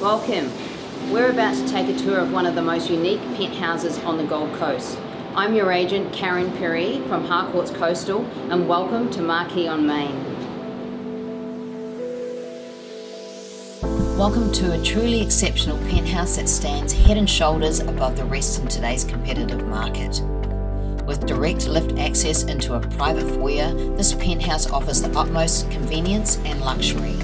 Welcome. We're about to take a tour of one of the most unique penthouses on the Gold Coast. I'm your agent, Karen Perry from Harcourt's Coastal, and welcome to Marquis on Main. Welcome to a truly exceptional penthouse that stands head and shoulders above the rest in today's competitive market. With direct lift access into a private foyer, this penthouse offers the utmost convenience and luxury.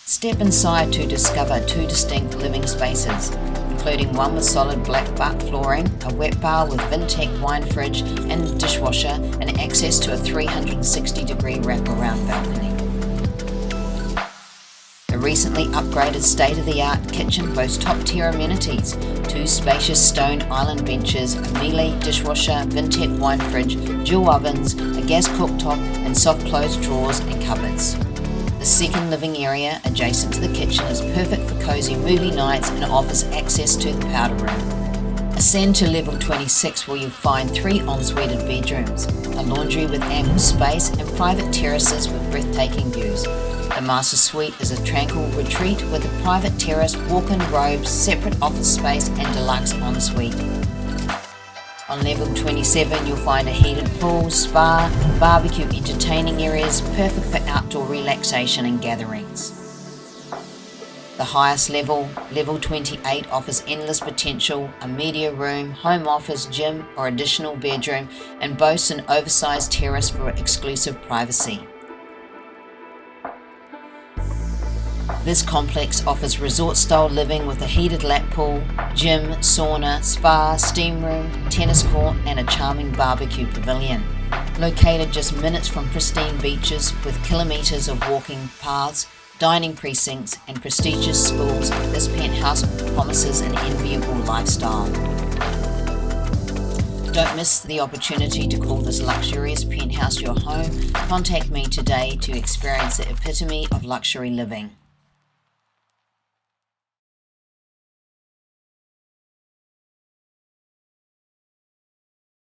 Step inside to discover two distinct living spaces, including one with solid black bark flooring, a wet bar with Vintec wine fridge and dishwasher, and access to a 360-degree wraparound balcony. The recently upgraded state-of-the-art kitchen boasts top-tier amenities, two spacious stone island benches, a Miele dishwasher, Vintec wine fridge, dual ovens, a gas cooktop, and soft-closed drawers and cupboards. The second living area, adjacent to the kitchen, is perfect for cosy movie nights and offers access to the powder room. Ascend to level 26 where you'll find 3 en-suited bedrooms, a laundry with ample space and private terraces with breathtaking views. The master suite is a tranquil retreat with a private terrace, walk-in robes, separate office space and deluxe en-suite. On level 27 you'll find a heated pool, spa, barbecue entertaining areas perfect for outdoor relaxation and gatherings. The highest level, level 28, offers endless potential, a media room, home office, gym or additional bedroom, and boasts an oversized terrace for exclusive privacy. This complex offers resort-style living with a heated lap pool, gym, sauna, spa, steam room, tennis court and a charming barbecue pavilion. Located just minutes from pristine beaches with kilometres of walking paths, dining precincts and prestigious schools, this penthouse promises an enviable lifestyle. Don't miss the opportunity to call this luxurious penthouse your home. Contact me today to experience the epitome of luxury living.